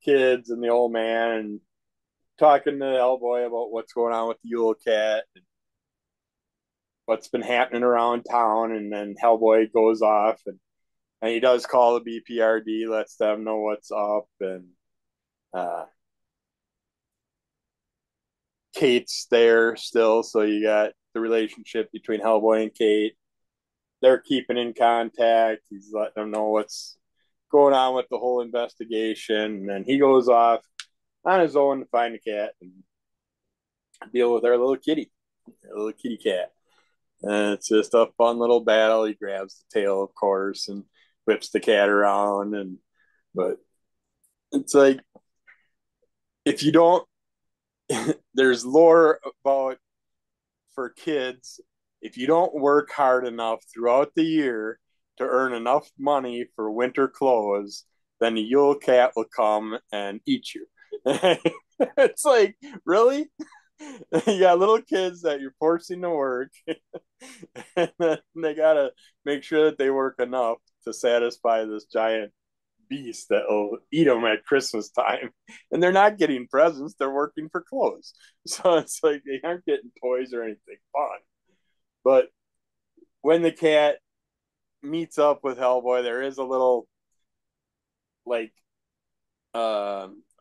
kids and the old man and talking to Hellboy about what's going on with the Yule cat and what's been happening around town. And then Hellboy goes off and he does call the BPRD, lets them know what's up. And Kate's there still. So you got the relationship between Hellboy and Kate. They're keeping in contact. He's letting them know what's going on with the whole investigation. And then he goes off on his own to find the cat and deal with our little kitty cat. And it's just a fun little battle. He grabs the tail, of course, and whips the cat around. But it's like, if you don't, there's lore about for kids. If you don't work hard enough throughout the year to earn enough money for winter clothes, then the Yule cat will come and eat you. It's like, really? You got little kids that you're forcing to work, and then they gotta make sure that they work enough to satisfy this giant beast that'll eat them at Christmas time. And they're not getting presents; they're working for clothes. So it's like they aren't getting toys or anything fun. But when the cat meets up with Hellboy, there is a little like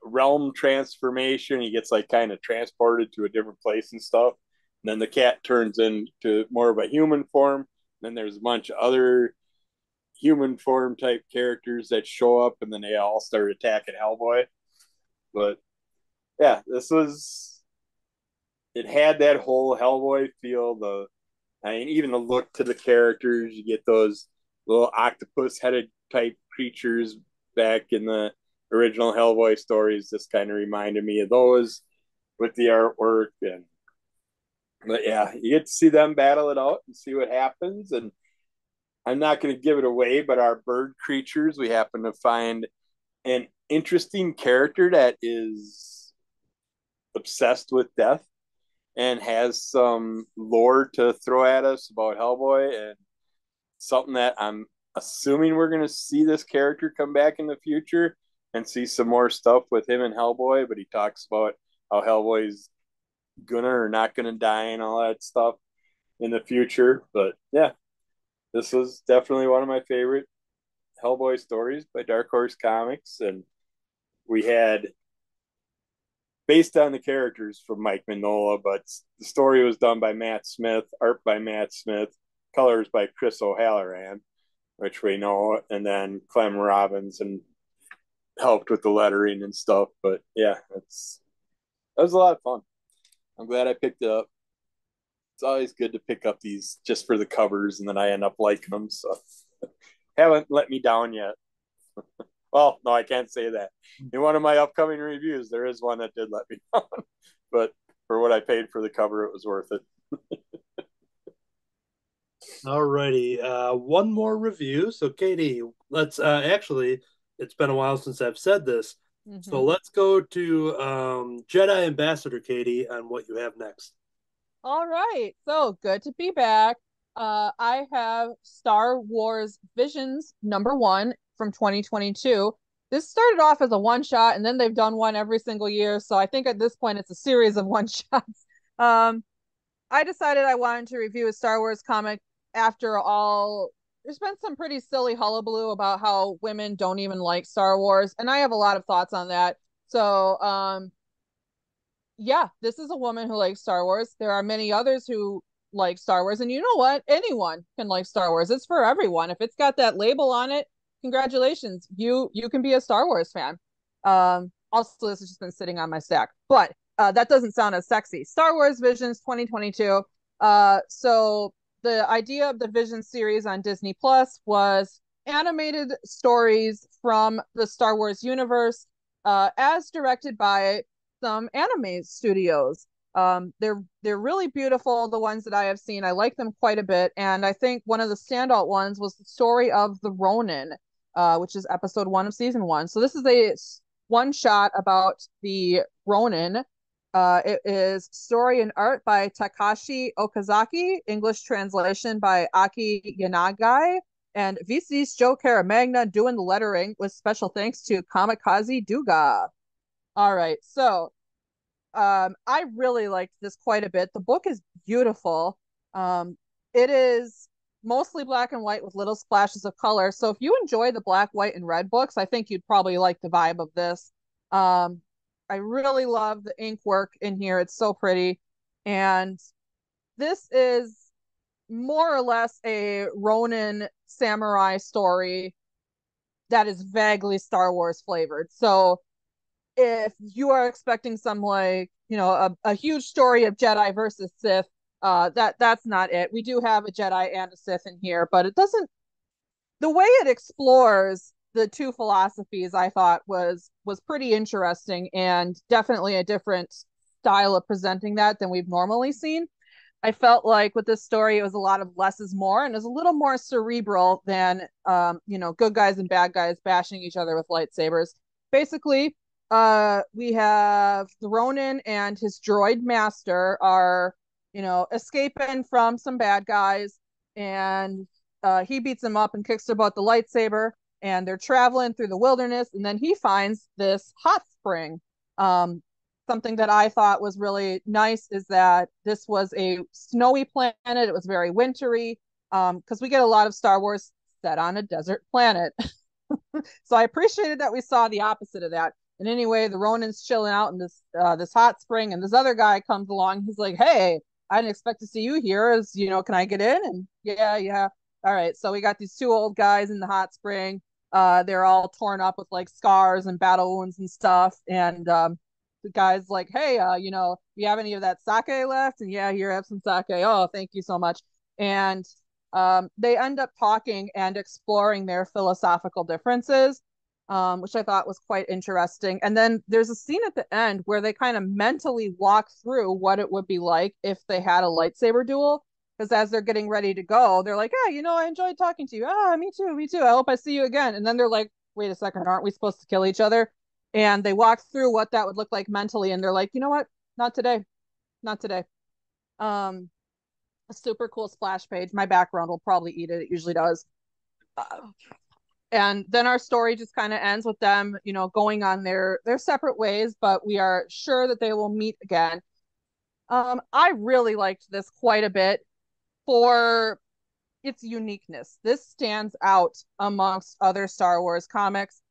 realm transformation. He gets like kind of transported to a different place and stuff. And then the cat turns into more of a human form. Then there's a bunch of other human form type characters that show up, and then they all start attacking Hellboy. But yeah, it had that whole Hellboy feel. Even the look to the characters, you get those little octopus headed type creatures back in the original Hellboy stories. This kind of reminded me of those with the artwork. But yeah, you get to see them battle it out and see what happens. And I'm not going to give it away, but our bird creatures, we happen to find an interesting character that is obsessed with death and has some lore to throw at us about Hellboy, and something that I'm assuming we're going to see this character come back in the future and see some more stuff with him and Hellboy. But he talks about how Hellboy's gonna or not gonna die and all that stuff. in the future. But yeah, this was definitely one of my favorite Hellboy stories by Dark Horse Comics. And we had, based on the characters from Mike Mignola, but the story was done by Matt Smith, art by Matt Smith, colors by Chris O'Halloran, which we know, and then Clem Robbins and helped with the lettering and stuff. But yeah, that was a lot of fun. I'm glad I picked it up. It's always good to pick up these just for the covers, and then I end up liking them. So haven't let me down yet. Well, no, I can't say that. In one of my upcoming reviews, there is one that did let me down, but for what I paid for the cover, it was worth it. Alrighty, one more review. So, Katie, let's actually, it's been a while since I've said this. So let's go to Jedi Ambassador, Katie, on what you have next. All right. So good to be back. I have Star Wars Visions #1 from 2022. This started off as a one shot, and then they've done one every single year. So I think at this point it's a series of one shots. I decided I wanted to review a Star Wars comic after all. There's been some pretty silly hullabaloo about how women don't even like Star Wars, and I have a lot of thoughts on that. So, yeah, this is a woman who likes Star Wars. There are many others who like Star Wars, and you know what? Anyone can like Star Wars. It's for everyone. If it's got that label on it, congratulations. You can be a Star Wars fan. Also, this has just been sitting on my stack, but that doesn't sound as sexy. Star Wars Visions 2022. So the idea of the Vision series on Disney Plus was animated stories from the Star Wars universe, as directed by some anime studios. They're really beautiful, the ones that I have seen. I like them quite a bit, and I think one of the standout ones was the story of the Ronin, which is episode 1 of season 1. So this is a one shot about the Ronin. It is story and art by Takashi Okazaki, English translation by Aki Yanagai, and VC's Joe Caramagna doing the lettering, with special thanks to Kamikaze Duga. All right, so I really liked this quite a bit. The book is beautiful. It is mostly black and white with little splashes of color. So if you enjoy the black, white, and red books, I think you'd probably like the vibe of this. I really love the ink work in here. It's so pretty. And this is more or less a Ronin samurai story that is vaguely Star Wars flavored. So if you are expecting some, like, a huge story of Jedi versus Sith, that's not it. We do have a Jedi and a Sith in here, but it doesn't, the way it explores the two philosophies, I thought was pretty interesting, and definitely a different style of presenting that than we've normally seen. I felt like with this story, it was a lot of less is more, and it was a little more cerebral than, good guys and bad guys bashing each other with lightsabers. Basically, we have the Ronin and his droid master are, escaping from some bad guys, and he beats them up and kicks their butt the lightsaber, and they're traveling through the wilderness, and then he finds this hot spring. Something that I thought was really nice is that this was a snowy planet. It was very wintry, because we get a lot of Star Wars set on a desert planet. So I appreciated that we saw the opposite of that. And anyway, the Ronin's chilling out in this hot spring, and this other guy comes along. He's like, "Hey, I didn't expect to see you here. Can I get in?" And yeah. All right. So we got these two old guys in the hot spring. They're all torn up with like scars and battle wounds and stuff. And the guy's like, "Hey, you have any of that sake left?" And yeah, here, have some sake. Oh, thank you so much. And they end up talking and exploring their philosophical differences, which I thought was quite interesting. And then there's a scene at the end where they kind of mentally walk through what it would be like if they had a lightsaber duel. Because as they're getting ready to go, they're like, "Hey, I enjoyed talking to you. Ah, me too, me too. I hope I see you again." And then they're like, "Wait a second, aren't we supposed to kill each other?" And they walk through what that would look like mentally, and they're like, "You know what? Not today. Not today." A super cool splash page. My background will probably eat it. It usually does. And then our story just kind of ends with them, going on their separate ways, but we are sure that they will meet again. I really liked this quite a bit. for its uniqueness. This stands out amongst other Star Wars comics.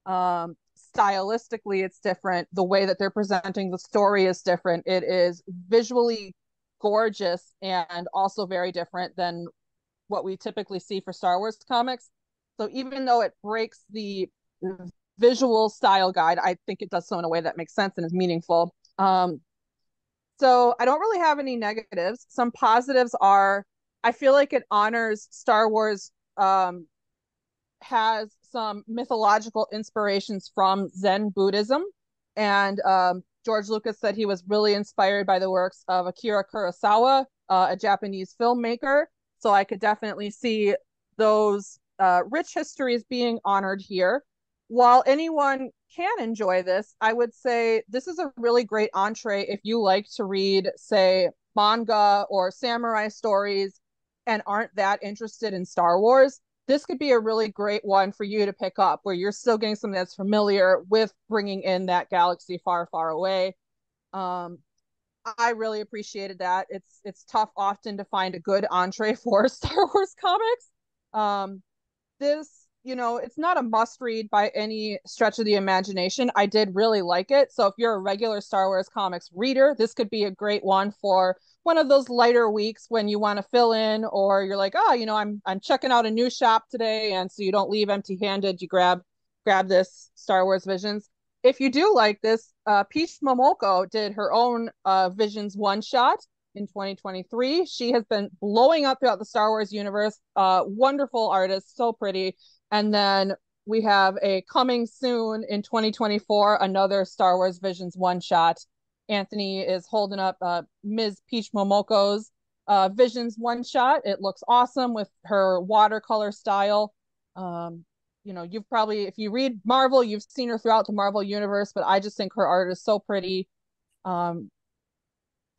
Stylistically, it's different. The way that they're presenting the story is different. It is visually gorgeous and also very different than what we typically see for Star Wars comics. So even though it breaks the visual style guide, I think it does so in a way that makes sense and is meaningful. So I don't really have any negatives. Some positives are I feel like it honors Star Wars, has some mythological inspirations from Zen Buddhism. And George Lucas said he was really inspired by the works of Akira Kurosawa, a Japanese filmmaker. So I could definitely see those rich histories being honored here. While anyone can enjoy this, I would say this is a really great entree if you like to read, say, manga or samurai stories and aren't that interested in Star Wars. This could be a really great one for you to pick up where you're still getting something that's familiar with bringing in that galaxy far, far away. I really appreciated that. It's tough often to find a good entree for Star Wars comics. This, it's not a must read by any stretch of the imagination. I did really like it. So if you're a regular Star Wars comics reader, this could be a great one for one of those lighter weeks when you want to fill in, or you're like, I'm checking out a new shop today, and so you don't leave empty-handed. You grab this Star Wars Visions. If you do like this, Peach Momoko did her own Visions one shot in 2023. She has been blowing up throughout the Star Wars universe. Wonderful artist, so pretty. And then we have a coming soon in 2024, another Star Wars Visions one shot. Anthony is holding up Ms. Peach Momoko's Visions one shot. It looks awesome with her watercolor style. You've probably, if you read Marvel, you've seen her throughout the Marvel universe, but I just think her art is so pretty.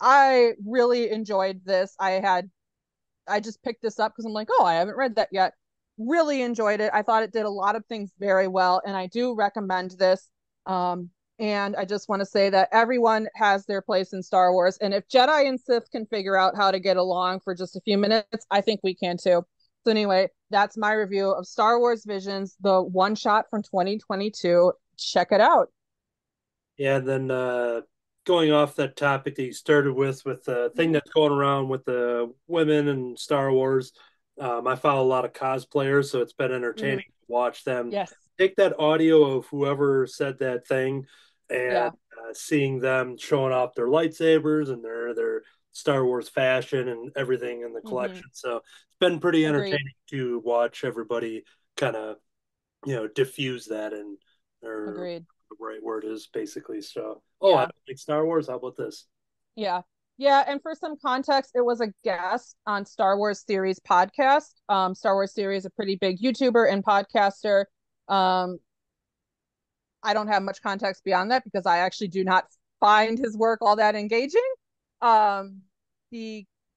I really enjoyed this. I just picked this up because I'm like, oh, I haven't read that yet. Really enjoyed it. I thought it did a lot of things very well, and I do recommend this. And I just want to say that everyone has their place in Star Wars. And if Jedi and Sith can figure out how to get along for just a few minutes, I think we can too. So anyway, that's my review of Star Wars Visions, the one shot from 2022. Check it out. Yeah, and then going off that topic that you started with the thing that's going around with the women and Star Wars, I follow a lot of cosplayers, so it's been entertaining to watch them Yes. take that audio of whoever said that thing and seeing them showing off their lightsabers and their Star Wars fashion and everything in the collection. So it's been pretty entertaining to watch everybody kind of diffuse that and or Agreed. the right word is basically. So I Yeah. don't like Star Wars. How about this? Yeah. Yeah, and for some context, it was a guest on Star Wars Theories podcast. Star Wars Theory is a pretty big YouTuber and podcaster. I don't have much context beyond that because I actually do not find his work all that engaging.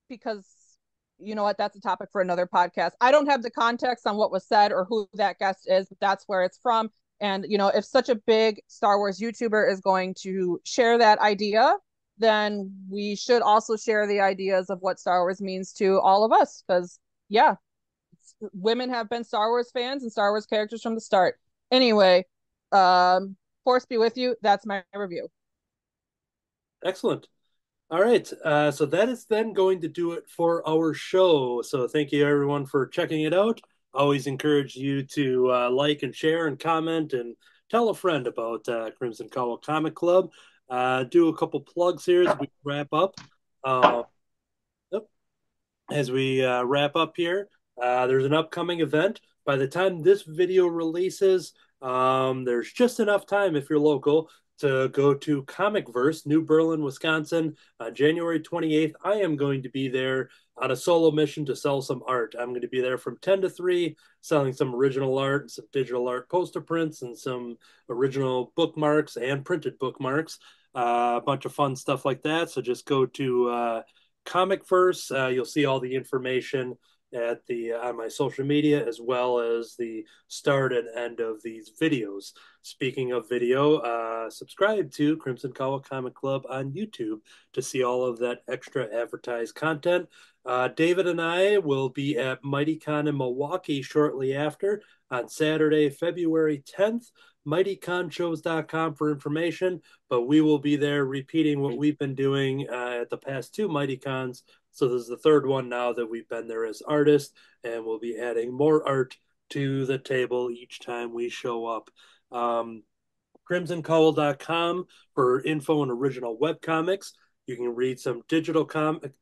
Because you know what, that's a topic for another podcast. I don't have the context on what was said or who that guest is, but that's where it's from. And if such a big Star Wars YouTuber is going to share that idea, then we should also share the ideas of what Star Wars means to all of us. Because women have been Star Wars fans and Star Wars characters from the start. Anyway, force be with you. That's my review. Excellent. All right. So that is then going to do it for our show. So thank you everyone for checking it out. Always encourage you to like and share and comment and tell a friend about Crimson Cowl Comic Club. Do a couple plugs here as we wrap up. As we wrap up here, there's an upcoming event. By the time this video releases, there's just enough time if you're local to go to Comicverse, New Berlin, Wisconsin, January 28th. I am going to be there on a solo mission to sell some art. I'm going to be there from 10 to 3, selling some original art, some digital art poster prints, and some original bookmarks and printed bookmarks. A bunch of fun stuff like that. So just go to Comicverse. You'll see all the information at the on my social media, as well as the start and end of these videos. Speaking of video, subscribe to Crimson Cowl Comic Club on YouTube to see all of that extra advertised content. David and I will be at MightyCon in Milwaukee shortly after on Saturday, February 10th. MightyConShows.com for information, but we will be there repeating what we've been doing at the past two MightyCons. So this is the third one now that we've been there as artists, and we'll be adding more art to the table each time we show up. CrimsonCowl.com for info and original webcomics. You can read some some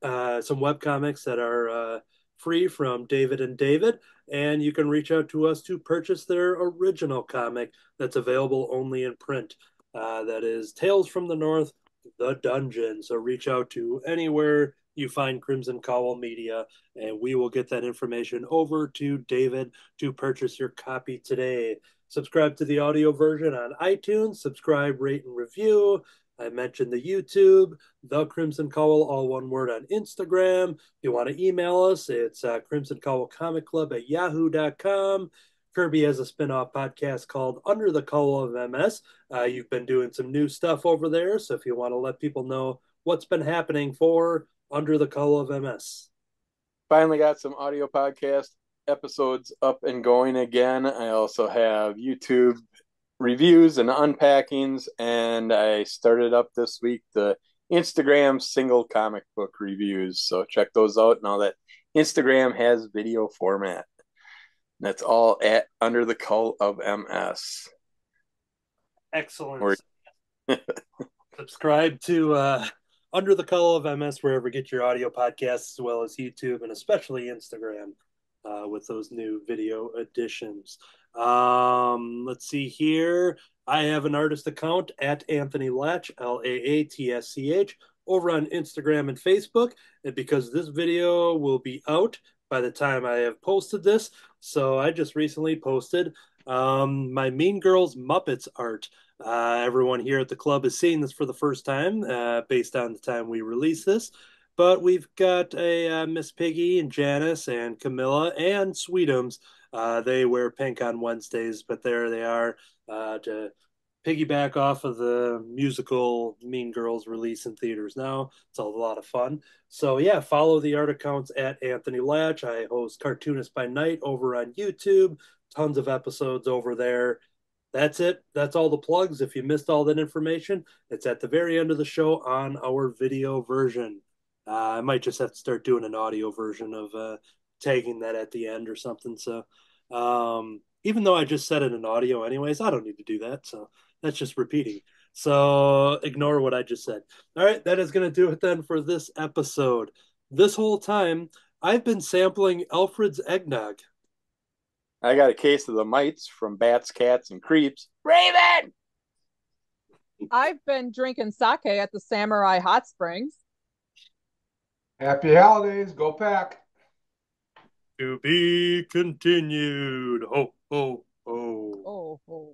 webcomics that are free from David and David, and you can reach out to us to purchase their original comic that's available only in print. That is Tales from the North, The Dungeon. So reach out to anywhere you find Crimson Cowl Media, and we will get that information over to David to purchase your copy today. Subscribe to the audio version on iTunes. Subscribe, rate, and review. I mentioned the YouTube, The Crimson Cowl, all one word on Instagram. If you want to email us, it's Crimson Cowl Comic Club at yahoo.com. Kirby has a spin-off podcast called Under the Cowl of MS. You've been doing some new stuff over there, so if you want to let people know what's been happening for Under the Cowl of MS. Finally got some audio podcast episodes up and going again. I also have YouTube reviews and unpackings, and I started up this week the Instagram single comic book reviews. So check those out. Now that Instagram has video format, that's all at Under the Cowl of MS. Excellent. Subscribe to Under the Cowl of MS wherever you get your audio podcasts, as well as YouTube and especially Instagram with those new video additions. Let's see here. I have an artist account at Anthony Laatsch, Laatsch, over on Instagram and Facebook. And because this video will be out by the time I have posted this, so I just recently posted my Mean Girls Muppets art. Everyone here at the club is seeing this for the first time based on the time we release this. But we've got a Miss Piggy and Janice and Camilla and Sweetums. They wear pink on Wednesdays, but there they are to piggyback off of the musical Mean Girls release in theaters now. It's a lot of fun. So yeah, follow the art accounts at Anthony Laatsch. I host Cartoonist by Night over on YouTube. Tons of episodes over there. That's it. That's all the plugs. If you missed all that information, it's at the very end of the show on our video version. I might just have to start doing an audio version of tagging that at the end or something. So even though I just said it in audio anyways, I don't need to do that. So that's just repeating. So ignore what I just said. All right, that is going to do it then for this episode. This whole time, I've been sampling Alfred's eggnog. I got a case of the mites from Bats, Cats, and Creeps. Raven! I've been drinking sake at the Samurai Hot Springs. Happy holidays. Go Pack. To be continued. Ho, ho, ho. Oh, oh.